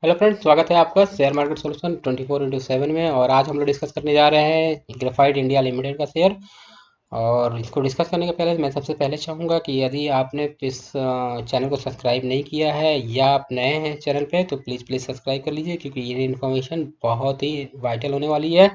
Hello friends, स्वागत है आपका शेयर मार्केट सॉल्यूशन 24x7 में। और आज हम लोग डिस्कस करने जा रहे हैं ग्रेफाइट इंडिया लिमिटेड का शेयर। और इसको डिस्कस करने के पहले मैं सबसे पहले चाहूँगा कि यदि आपने इस चैनल को सब्सक्राइब नहीं किया है या आप नए हैं चैनल पे तो प्लीज़ सब्सक्राइब कर लीजिए, क्योंकि ये इन्फॉर्मेशन बहुत ही वाइटल होने वाली है।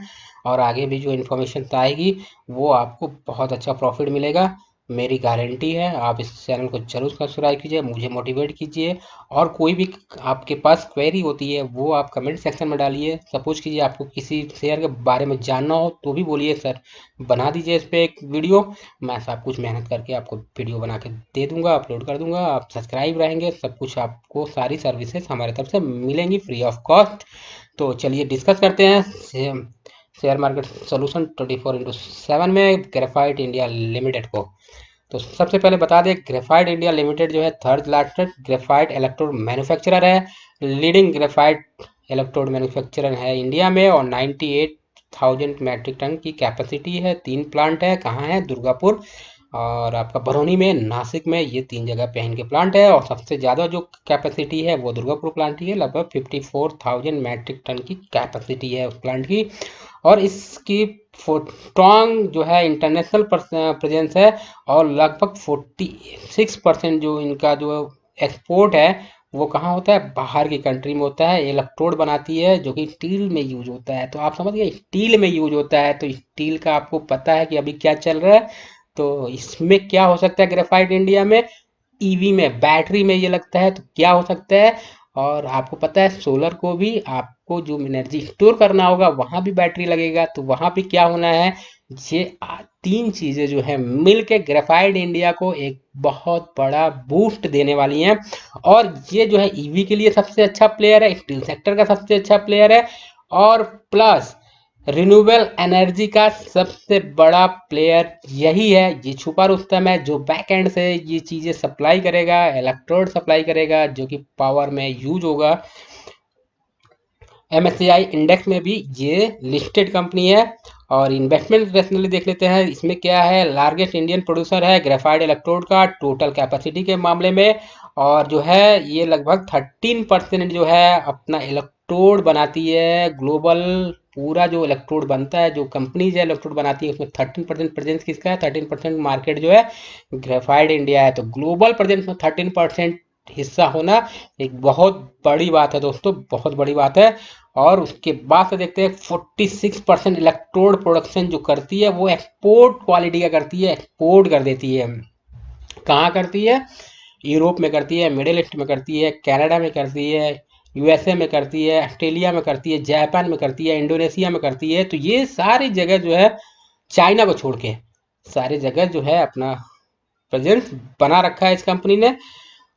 और आगे भी जो इन्फॉर्मेशन आएगी वो आपको बहुत अच्छा प्रॉफिट मिलेगा, मेरी गारंटी है। आप इस चैनल को जरूर सब्सक्राइब कीजिए, मुझे मोटिवेट कीजिए। और कोई भी आपके पास क्वेरी होती है वो आप कमेंट सेक्शन में डालिए। सपोज कीजिए आपको किसी शेयर के बारे में जानना हो तो भी बोलिए सर बना दीजिए इस पे एक वीडियो। मैं सब कुछ मेहनत करके आपको वीडियो बना के दे दूंगा, अपलोड कर दूंगा। आप सब्सक्राइब रहेंगे, सब कुछ आपको सारी सर्विसेज हमारे तरफ से मिलेंगी फ्री ऑफ कॉस्ट। तो चलिए डिस्कस करते हैं शेयर मार्केट सोल्यूशन 24x7 में ग्रेफाइट इंडिया लिमिटेड को। तो सबसे पहले बता दें, ग्रेफाइट इंडिया लिमिटेड जो है third largest graphite electrode manufacturer है। लीडिंग ग्रेफाइट इलेक्ट्रोड मैन्युफैक्चरर है इंडिया में, और 98,000 मैट्रिक टन की कैपेसिटी है। 3 प्लांट है, कहाँ है? दुर्गापुर और आपका बरौनी में, नासिक में। ये 3 जगह पे इनके प्लांट है। और सबसे ज़्यादा जो कैपेसिटी है वो दुर्गापुर प्लांट की है, लगभग 54,000 मैट्रिक टन की कैपेसिटी है उस प्लांट की। और इसकी स्ट्रॉन्ग जो है इंटरनेशनल प्रेजेंस है। और लगभग 46% जो इनका जो एक्सपोर्ट है वो कहाँ होता है? बाहर की कंट्री में होता है। इलेक्ट्रोड बनाती है जो कि स्टील में यूज होता है। तो आप समझ गए, स्टील में यूज होता है। तो स्टील का आपको पता है कि अभी क्या चल रहा है। तो इसमें क्या हो सकता है ग्रेफाइट इंडिया में? ईवी में, बैटरी में ये लगता है। तो क्या हो सकता है? और आपको पता है सोलर को भी आपको जो एनर्जी स्टोर करना होगा वहां भी बैटरी लगेगा। तो वहां भी क्या होना है? ये 3 चीजें जो है मिलके ग्रेफाइट इंडिया को एक बहुत बड़ा बूस्ट देने वाली हैं। और ये जो है ईवी के लिए सबसे अच्छा प्लेयर है, स्टील सेक्टर का सबसे अच्छा प्लेयर है। और प्लस रिन्यूएबल एनर्जी का सबसे बड़ा प्लेयर यही है। ये छुपा रुस्तम है जो बैक एंड से ये चीजें सप्लाई करेगा, इलेक्ट्रोड सप्लाई करेगा जो कि पावर में यूज होगा। MSCI इंडेक्स में भी ये लिस्टेड कंपनी है। और इन्वेस्टमेंट रेशनली देख लेते हैं, इसमें क्या है? लार्जेस्ट इंडियन प्रोड्यूसर है ग्रेफाइट इलेक्ट्रोड का टोटल कैपेसिटी के मामले में। और जो है ये लगभग 13% जो है अपना इलेक्ट्रोड बनाती है ग्लोबल। पूरा जो इलेक्ट्रोड बनता है, जो कंपनीज है इलेक्ट्रोड बनाती है, उसमें 13% प्रेजेंस किसका है? 13% मार्केट जो है ग्रेफाइट इंडिया है। तो ग्लोबल प्रेजेंस में 13% हिस्सा होना एक बहुत बड़ी बात है दोस्तों, बहुत बड़ी बात है। और उसके बाद से देखते हैं 46% इलेक्ट्रोड प्रोडक्शन जो करती है वो एक्सपोर्ट क्वालिटी का करती है, एक्सपोर्ट कर देती है। कहाँ करती है? यूरोप में करती है, मिडिल ईस्ट में करती है, कनाडा में करती है, USA में करती है, ऑस्ट्रेलिया में करती है, जापान में करती है, इंडोनेशिया में करती है। तो ये सारी जगह जो है चाइना को छोड़ के सारी जगह जो है अपना प्रेजेंस बना रखा है इस कंपनी ने।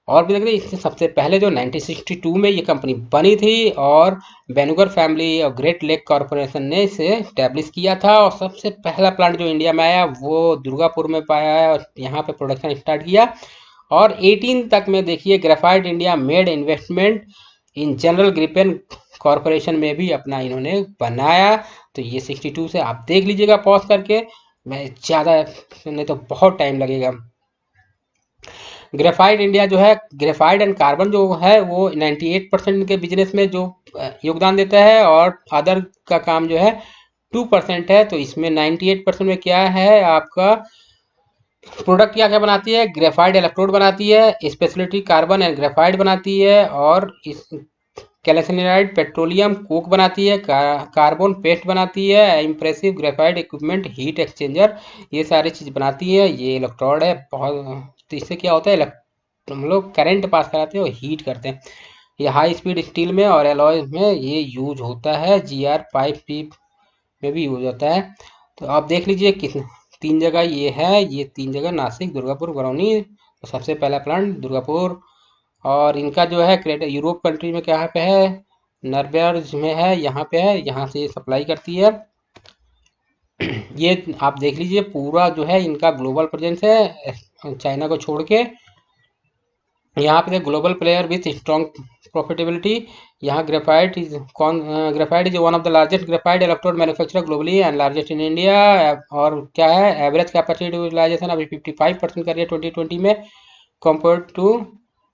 और भी देख रहे इससे सबसे पहले जो 1962 में ये कंपनी बनी थी, और बेनुगर फैमिली और ग्रेट लेक कॉरपोरेशन ने इसे स्टैब्लिश किया था। और सबसे पहला प्लांट जो इंडिया में आया वो दुर्गापुर में पाया है, और यहाँ पे प्रोडक्शन स्टार्ट किया। और 18 तक में देखिए graphite India made investment in general Gripen corporation में भी अपना इन्होंने बनाया। तो ये 62 से आप देख लीजिएगा पॉज करके, मैं ज़्यादा नहीं तो बहुत टाइम लगेगा। ग्रेफाइट इंडिया जो है, ग्रेफाइट एंड कार्बन जो है वो 98% के बिजनेस में जो योगदान देता है। और अदर का काम जो है 2% है। तो इसमें 98% में क्या है आपका प्रोडक्ट क्या क्या बनाती है? ग्रेफाइट इलेक्ट्रोड बनाती है, स्पेशलिटी कार्बन एंड ग्रेफाइट बनाती है, और इस कैल्सिनाइड पेट्रोलियम कोक बनाती है, कार्बन पेस्ट बनाती है, impressive graphite equipment heat exchanger, ये सारी चीज़ बनाती है। ये इलेक्ट्रोड है बहुत। तो इससे क्या होता है, हम लोग करंट पास कराते हैं और हीट करते हैं। ये हाई स्पीड स्टील में और एलॉय में ये यूज होता है। GR पाइप पी में भी यूज होता है। तो आप देख लीजिए किस 3 जगह ये है, ये 3 जगह नासिक, दुर्गापुर, बरौनी। तो सबसे पहला प्लांट दुर्गापुर। और इनका जो है क्रेडिट यूरोप कंट्री में कहाँ पे है? नरबर्ज में है, यहाँ पे है, यहाँ से सप्लाई करती है। ये आप देख लीजिए पूरा जो है इनका ग्लोबल प्रेजेंस है चाइना को छोड़ के। यहाँ पे global player with strong profitability. यहाँ graphite is one of the largest graphite electrode manufacturer globally and largest in India. और क्या है एवरेज कैपेसिटी यूटिलाइजेशन अभी 55% कर रही है 2020 में, कंपेयर टू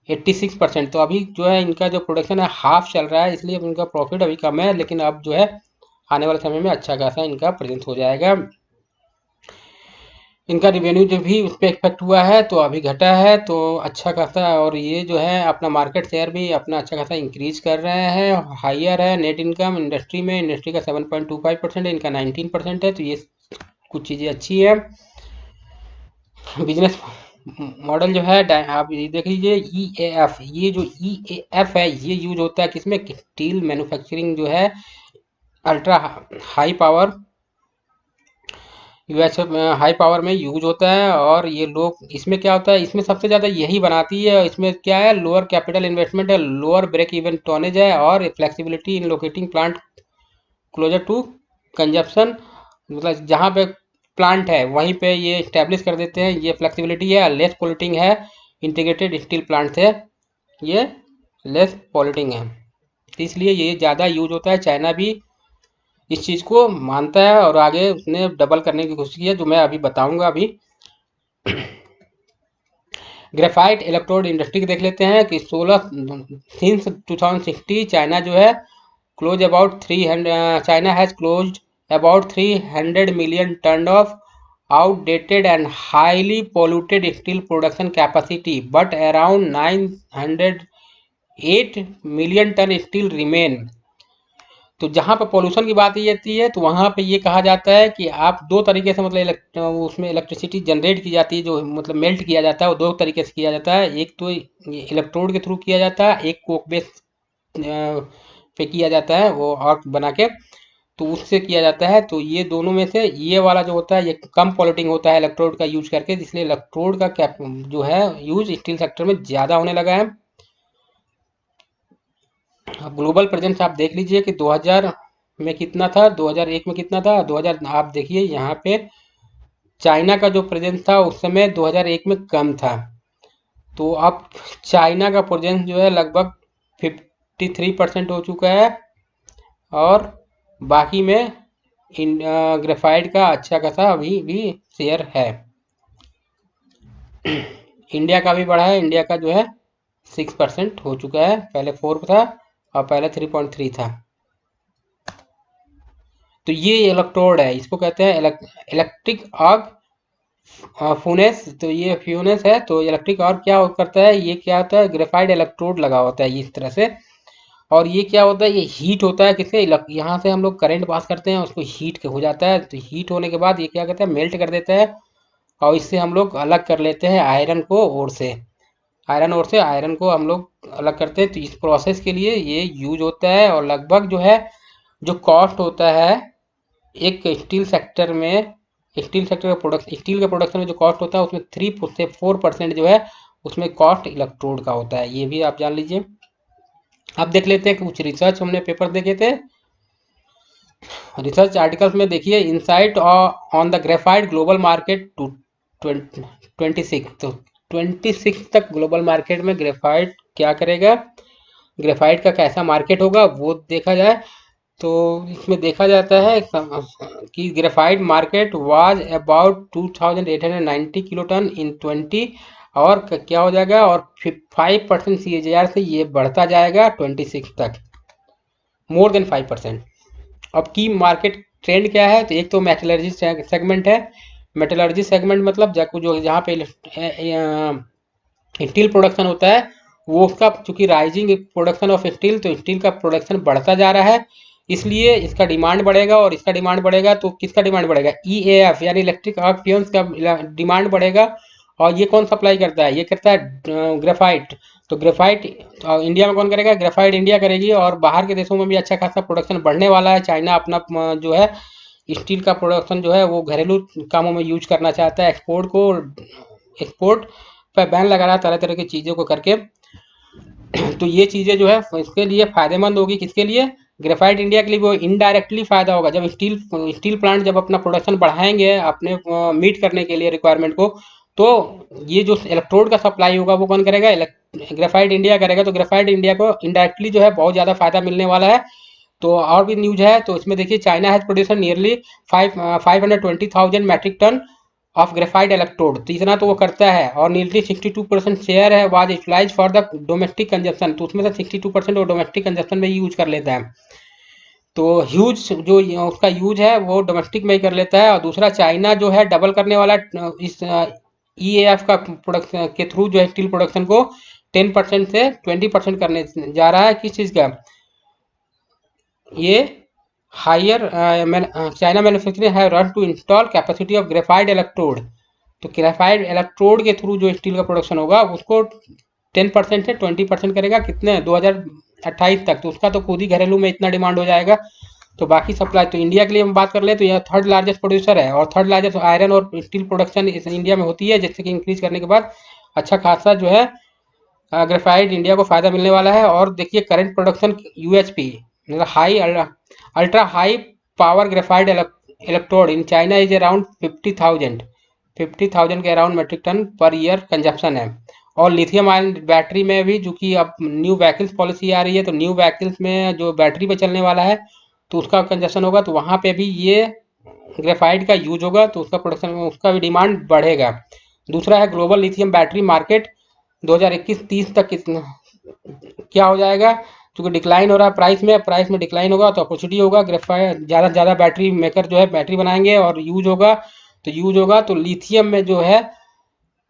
86%। तो अभी जो है इनका जो प्रोडक्शन है हाफ चल रहा है, इसलिए इनका प्रॉफिट अभी कम है, लेकिन अब जो है आने वाले समय में अच्छा खासा इनका प्रेजेंस हो जाएगा। इनका रिवेन्यू जो भी उस पर इफेक्ट हुआ है तो अभी घटा है, तो अच्छा खासा, और ये जो है अपना मार्केट शेयर भी अपना अच्छा खासा इंक्रीज कर रहे हैं, हाइयर है। नेट इनकम इंडस्ट्री में, इंडस्ट्री का 7.25% है, इनका 19% है, तो ये कुछ चीज़ें अच्छी है। बिजनेस मॉडल जो है आप ये देख लीजिए, EAF, ये जो EAF है ये यूज होता है किसमें, स्टील मैन्युफैक्चरिंग जो है, ultra high power, US high power में यूज होता है। और ये लोग इसमें क्या होता है, इसमें सबसे ज़्यादा यही बनाती है। इसमें क्या है, लोअर कैपिटल इन्वेस्टमेंट है, लोअर ब्रेक इवन टोनेज है, और flexibility in locating plant closer to consumption, मतलब जहाँ पे प्लांट है वहीं पे ये इस्टेब्लिश कर देते हैं। ये फ्लेक्सिबिलिटी है, लेस पोल्यूटिंग है, इंटीग्रेटेड स्टील प्लांट से ये लेस पोल्यूटिंग है, तो इसलिए ये ज़्यादा यूज होता है। चाइना भी इस चीज़ को मानता है और आगे उसने डबल करने की कोशिश की है, जो मैं अभी बताऊंगा। अभी ग्रेफाइट इलेक्ट्रोड इंडस्ट्री देख लेते हैं कि 16 सिंस 2060 चाइना जो है close about 300, China has closed about 300 million ton of outdated and highly polluted steel production capacity, but around 908 million ton still remain। तो जहाँ पर पोल्यूशन की बात ये आती है तो वहाँ पे ये कहा जाता है कि आप दो तरीके से, मतलब उसमें इलेक्ट्रिसिटी जनरेट की जाती है, जो मतलब मेल्ट किया जाता है वो दो तरीके से किया जाता है। एक तो इलेक्ट्रोड के थ्रू किया जाता है, एक कोक बेस पे किया जाता है वो आर्क बना के, तो उससे किया जाता है। तो ये दोनों में से ये वाला जो होता है ये कम पॉल्यूटिंग होता है इलेक्ट्रोड का यूज करके, इसलिए इलेक्ट्रोड का कैप जो है यूज स्टील सेक्टर में ज़्यादा होने लगा है। अब ग्लोबल प्रेजेंस आप देख लीजिए कि 2000 में कितना था, 2001 में कितना था, 2000 आप देखिए यहाँ पे चाइना का जो प्रेजेंस था उस समय 2001 में कम था, तो अब चाइना का प्रेजेंस जो है लगभग 53% हो चुका है, और बाकी में ग्रेफाइट का अच्छा खासा अभी भी शेयर है। इंडिया का भी बढ़ा है, इंडिया का जो है 6% हो चुका है, पहले 4 था और पहले 3.3 था। तो ये इलेक्ट्रोड है, इसको कहते हैं इलेक्ट्रिक आर्क फ्यूनेस। तो ये फ्यूनेस है, तो इलेक्ट्रिक आर्क क्या करता है, ये क्या होता है, ग्रेफाइट इलेक्ट्रोड लगा होता है इस तरह से, और ये क्या होता है, ये हीट होता है किससे, यहाँ से हम लोग करंट पास करते हैं, उसको हीट हो जाता है, तो हीट होने के बाद ये क्या करता है, मेल्ट कर देता है, और इससे हम लोग अलग कर लेते हैं आयरन को ओर से, आयरन ओर से आयरन को हम लोग अलग करते हैं। तो इस प्रोसेस के लिए ये यूज होता है, और लगभग जो है जो कॉस्ट होता है एक स्टील सेक्टर में, स्टील सेक्टर का प्रोडक्ट, स्टील के प्रोडक्शन में जो कॉस्ट होता है उसमें 3 से 4% जो है उसमें कॉस्ट इलेक्ट्रोड का होता है, ये भी आप जान लीजिए। अब देख लेते हैं कुछ रिसर्च हमने पेपर देखे थे, रिसर्च आर्टिकल्स में देखिए, insight on the graphite global market to 26, तो 26 तक ग्लोबल मार्केट में ग्रेफाइट क्या करेगा, ग्रेफाइट का कैसा मार्केट होगा वो देखा जाए। तो इसमें देखा जाता है कि graphite market was about 2890 kiloton in 20, और क्या हो जाएगा, और 5% CAGR से ये बढ़ता जाएगा 26 तक, मोर देन 5%। अब की मार्केट ट्रेंड क्या है, तो एक तो मेटलर्जी सेगमेंट है, मेटलर्जी सेगमेंट मतलब जो जहाँ पे स्टील प्रोडक्शन होता है वो उसका चूंकि राइजिंग प्रोडक्शन ऑफ स्टील, तो स्टील का प्रोडक्शन बढ़ता जा रहा है, इसलिए इसका डिमांड बढ़ेगा, और इसका डिमांड बढ़ेगा तो किसका डिमांड बढ़ेगा, EAF यानी इलेक्ट्रिक आर्क फ्यूम्स का डिमांड बढ़ेगा। और ये कौन सप्लाई करता है, ये करता है ग्रेफाइट। तो ग्रेफाइट इंडिया में कौन करेगा, ग्रेफाइट इंडिया करेगी, और बाहर के देशों में भी अच्छा खासा प्रोडक्शन बढ़ने वाला है। चाइना अपना जो है स्टील का प्रोडक्शन जो है वो घरेलू कामों में यूज करना चाहता है, एक्सपोर्ट पर बैन लगा रहा है तरह तरह की चीज़ों को करके। तो ये चीज़ें जो है इसके लिए फ़ायदेमंद होगी, किसके लिए, ग्रेफाइट इंडिया के लिए। वो इनडायरेक्टली फ़ायदा होगा, जब स्टील प्लांट जब अपना प्रोडक्शन बढ़ाएंगे अपने मीट करने के लिए रिक्वायरमेंट को, तो ये जो इलेक्ट्रोड का सप्लाई होगा वो कौन करेगा, ग्रेफाइट इंडिया करेगा। तो ग्रेफाइट इंडिया को इनडायरेक्टली जो है बहुत ज़्यादा फायदा मिलने वाला है। तो और भी न्यूज है, तो इसमें देखिए, China has produce nearly 520,000 metric ton of graphite electrode, तो इतना तो वो करता है। और नीलली 62% शेयर है was utilize for the domestic consumption, तो उसमें से 62% वो डोमेस्टिक कंजप्शन में यूज कर लेता है। तो ह्यूज जो उसका यूज है वो डोमेस्टिक में ही कर लेता है। और दूसरा चाइना जो है डबल करने वाला इस ईएएफ का प्रोडक्शन के थ्रू जो है स्टील प्रोडक्शन को 10% से 20% करने जा रहा है। किस चीज़ का? ये higher China manufacturing have run to install capacity of graphite electrode, तो ग्रेफाइट इलेक्ट्रोड के थ्रू जो स्टील का प्रोडक्शन होगा उसको 10% से 20% करेगा। कितने? 2028 तक। तो उसका तो खुद ही घरेलू में इतना डिमांड हो जाएगा। तो बाकी सप्लाई तो इंडिया के लिए हम बात कर ले तो यह थर्ड लार्जेस्ट प्रोड्यूसर है, और थर्ड लार्जेस्ट आयरन और स्टील प्रोडक्शन इस इंडिया में होती है, जिससे कि इंक्रीज करने के बाद अच्छा खासा जो है ग्रेफाइट इंडिया को फायदा मिलने वाला है। और देखिए करंट प्रोडक्शन यूएचपी मतलब high ultra high power graphite electrode in China is around 50,000 के around metric ton per year consumption है। और लिथियम आयन बैटरी में भी, जो कि अब न्यू व्हीकल्स पॉलिसी आ रही है, तो न्यू व्हीकल्स में जो बैटरी पे चलने वाला है तो उसका कंजप्शन होगा, तो वहाँ पे भी ये ग्रेफाइट का यूज होगा, तो उसका प्रोडक्शन उसका भी डिमांड बढ़ेगा। दूसरा है ग्लोबल लिथियम बैटरी मार्केट 2021-30 तक कितना क्या हो जाएगा, क्योंकि डिक्लाइन हो रहा है प्राइस में डिक्लाइन होगा तो अपॉर्चुनिटी होगा। ग्रेफाइट ज़्यादा से ज़्यादा बैटरी मेकर जो है बैटरी बनाएंगे और यूज होगा तो लिथियम में जो है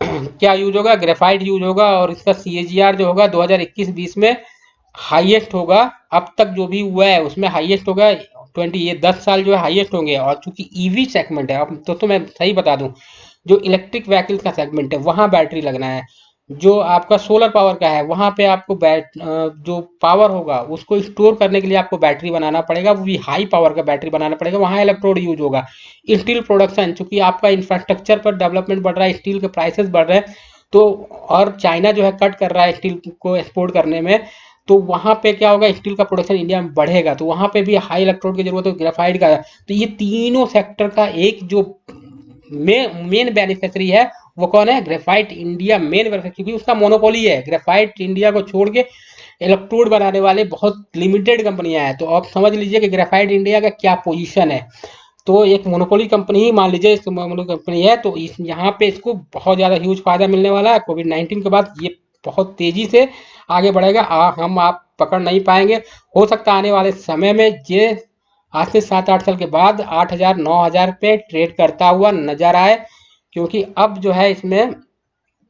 क्या यूज होगा? ग्रेफाइट यूज होगा। और इसका CAGR जो होगा 2021-20 में हाईएस्ट होगा, अब तक जो भी हुआ है उसमें हाईएस्ट होगा 20, ये 10 साल जो है हाईएस्ट होंगे। और चूंकि ईवी सेगमेंट है, अब तो मैं सही बता दूं, जो इलेक्ट्रिक व्हीकल का सेगमेंट है वहाँ बैटरी लगना है। जो आपका सोलर पावर का है वहाँ पे आपको जो पावर होगा उसको स्टोर करने के लिए आपको बैटरी बनाना पड़ेगा, वो भी हाई पावर का बैटरी बनाना पड़ेगा, वहाँ इलेक्ट्रोड यूज होगा। स्टील प्रोडक्शन, चूंकि आपका इंफ्रास्ट्रक्चर पर डेवलपमेंट बढ़ रहा है, स्टील के प्राइसेस बढ़ रहे हैं, तो और चाइना जो है कट कर रहा है स्टील को एक्सपोर्ट करने में, तो वहाँ पे क्या होगा? स्टील का प्रोडक्शन इंडिया में बढ़ेगा, तो वहाँ पे भी हाई इलेक्ट्रोड की जरूरत है, ग्रेफाइट का। तो ये तीनों सेक्टर का एक जो मेन बेनिफिशियरी है वो कौन है? ग्रेफाइट इंडिया मेन बेनिफिशियरी, क्योंकि उसका मोनोपोली है। ग्रेफाइट इंडिया को छोड़ के इलेक्ट्रोड बनाने वाले बहुत लिमिटेड कंपनियां हैं। तो आप समझ लीजिए कि ग्रेफाइट इंडिया का क्या पोजीशन है। तो एक मोनोपोली कंपनी ही मान लीजिए, इस मोनोपोली कंपनी है, तो इस यहाँ पे इसको बहुत ज़्यादा ह्यूज फायदा मिलने वाला है। कोविड-19 के बाद ये बहुत तेजी से आगे बढ़ेगा, हम आप पकड़ नहीं पाएंगे। हो सकता है आने वाले समय में ये आज से 7-8 साल के बाद 8,000-9,000 पे ट्रेड करता हुआ नजर आए, क्योंकि अब जो है इसमें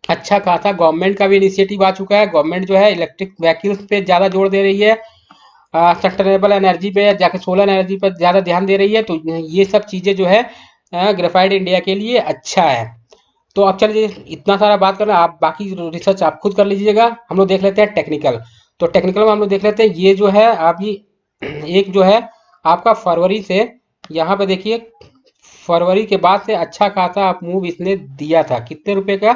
अच्छा खासा गवर्नमेंट का भी इनिशिएटिव आ चुका है। गवर्नमेंट जो है इलेक्ट्रिक व्हीकल्स पे ज़्यादा जोर दे रही है, सस्टेनेबल एनर्जी पे जाके सोलर एनर्जी पर ज़्यादा ध्यान दे रही है। तो ये सब चीज़ें जो है ग्रेफाइट इंडिया के लिए अच्छा है। तो अब चलिए, इतना सारा बात करना, आप बाकी रिसर्च आप खुद कर लीजिएगा। हम लोग देख लेते हैं टेक्निकल। तो टेक्निकल में हम लोग देख लेते हैं, ये जो है अभी एक जो है आपका फरवरी से, यहाँ पे देखिए फरवरी के बाद से अच्छा खासा आप मूव इसने दिया था। कितने रुपए का?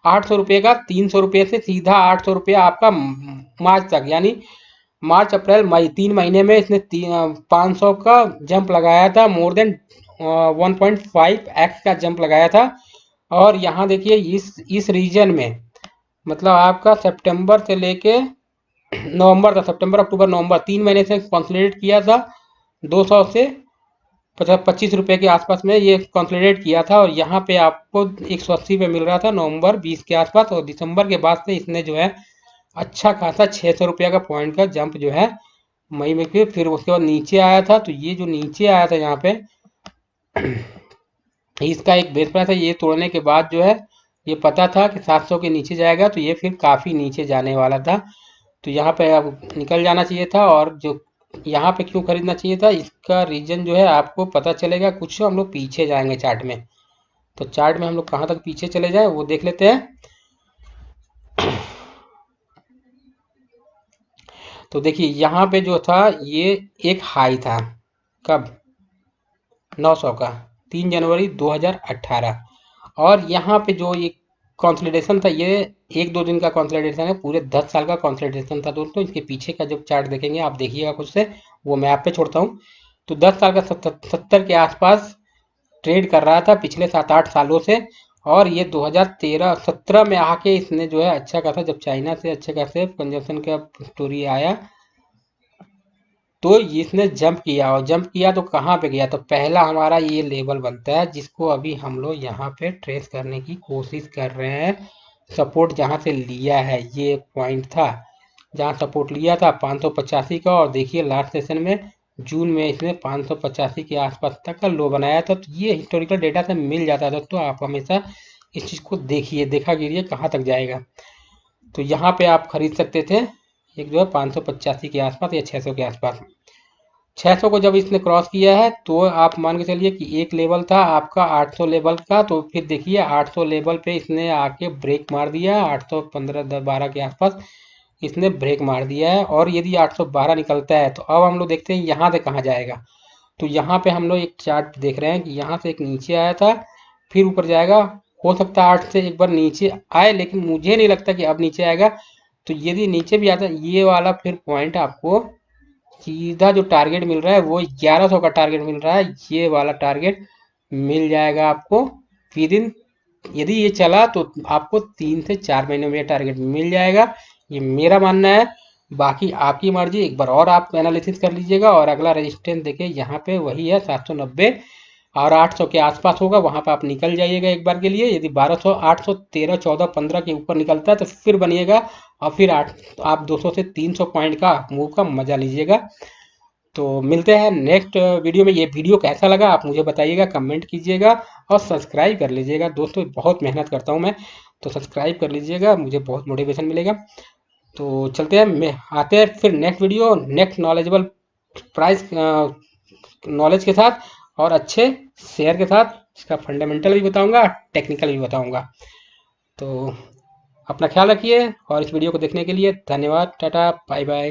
800 रुपये का। 300 रुपये से सीधा 800 रुपया आपका मार्च तक, यानी मार्च अप्रैल मई 3 महीने में इसने 500 का जंप लगाया था, मोर देन 1.5x का जंप लगाया था। और यहाँ देखिए इस रीजन में, मतलब आपका सितंबर से लेके नवंबर था, सितंबर अक्टूबर नवंबर 3 महीने से कंसोलिडेट किया था। 200 से 25 रुपये के आसपास में ये कंसोलिडेट किया था, और यहाँ पे आपको 180 पे मिल रहा था नवंबर 20 के आसपास। और दिसंबर के बाद से इसने जो है अच्छा खासा 600 रुपये का पॉइंट का जंप जो है मई में फिर उसके बाद नीचे आया था। तो ये जो नीचे आया था यहाँ पे इसका एक बेस प्राइस है, ये तोड़ने के बाद जो है ये पता था कि 700 के नीचे जाएगा, तो ये फिर काफ़ी नीचे जाने वाला था। तो यहाँ पे अब निकल जाना चाहिए था। और जो यहाँ पे क्यों खरीदना चाहिए था, इसका रीजन जो है आपको पता चलेगा। कुछ हम लोग पीछे जाएंगे चार्ट में, तो चार्ट में हम लोग कहाँ तक पीछे चले जाए वो देख लेते हैं। तो देखिए यहाँ पे जो था ये एक हाई था, कब? 900 का, 3 जनवरी 2018। और यहाँ पे जो ये कंसोलिडेशन था, ये 1-2 दिन का कंसोलिडेशन है, पूरे 10 साल का कंसोलिडेशन था दोस्तों। इसके पीछे का जब चार्ट देखेंगे आप देखिएगा खुद से, वो मैं आप पे छोड़ता हूँ। तो 10 साल का 70 के आसपास ट्रेड कर रहा था पिछले 7-8 सालों से। और ये 2013-17 में आके इसने जो है अच्छा खासा, जब चाइना से अच्छे खासे कंजप्शन का स्टोरी आया, तो इसने जंप किया, और जंप किया तो कहाँ पे गया, तो पहला हमारा ये लेवल बनता है जिसको अभी हम लोग यहाँ पे ट्रेस करने की कोशिश कर रहे हैं। सपोर्ट जहाँ से लिया है, ये एक पॉइंट था जहाँ सपोर्ट लिया था 585 का, और देखिए लास्ट सेशन में जून में इसने 585 के आसपास तक का लो बनाया था। तो ये हिस्टोरिकल डेटा से मिल जाता है दोस्तों, आप हमेशा इस चीज़ को देखिए, देखा कीजिए कहाँ तक जाएगा। तो यहाँ पे आप खरीद सकते थे एक जो है 585 के आसपास या 600 के आसपास। 600 को जब इसने क्रॉस किया है तो आप मान के चलिए कि एक लेवल था आपका 800 लेवल का, तो फिर देखिए 800 लेवल पे इसने आके ब्रेक मार दिया, 815 12 के आसपास इसने ब्रेक मार दिया है। और यदि 812 निकलता है तो अब हम लोग देखते हैं यहाँ से कहाँ जाएगा। तो यहाँ पे हम लोग एक चार्ट देख रहे हैं कि यहाँ से एक नीचे आया था, फिर ऊपर जाएगा। हो सकता है 8 से एक बार नीचे आए, लेकिन मुझे नहीं लगता कि अब नीचे आएगा। तो यदि नीचे भी आता है ये वाला, फिर पॉइंट आपको सीधा जो टारगेट मिल रहा है वो 1100 का टारगेट मिल रहा है, ये वाला टारगेट मिल जाएगा आपको विद इन। यदि ये चला तो आपको 3 से 4 महीने में ये टारगेट मिल जाएगा, ये मेरा मानना है। बाकी आपकी मर्जी, एक बार और आप एनालिसिस कर लीजिएगा। और अगला रेजिस्टेंस देखिए यहाँ पे वही है 790 और 800 के आसपास होगा, वहां पर आप निकल जाइएगा एक बार के लिए। यदि 1200 800 13 14 15 के ऊपर निकलता है तो फिर बनिएगा, और फिर आप 200 से 300 पॉइंट का मूव का मजा लीजिएगा। तो मिलते हैं नेक्स्ट वीडियो में। ये वीडियो कैसा लगा आप मुझे बताइएगा, कमेंट कीजिएगा और सब्सक्राइब कर लीजिएगा दोस्तों, बहुत मेहनत करता हूँ मैं, तो सब्सक्राइब कर लीजिएगा, मुझे बहुत मोटिवेशन मिलेगा। तो चलते हैं, मैं आते हैं फिर next video, next knowledgeable price knowledge के साथ और अच्छे शेयर के साथ। इसका फंडामेंटल भी बताऊंगा, टेक्निकल भी बताऊंगा। तो अपना ख्याल रखिए, और इस वीडियो को देखने के लिए धन्यवाद। Tata bye bye.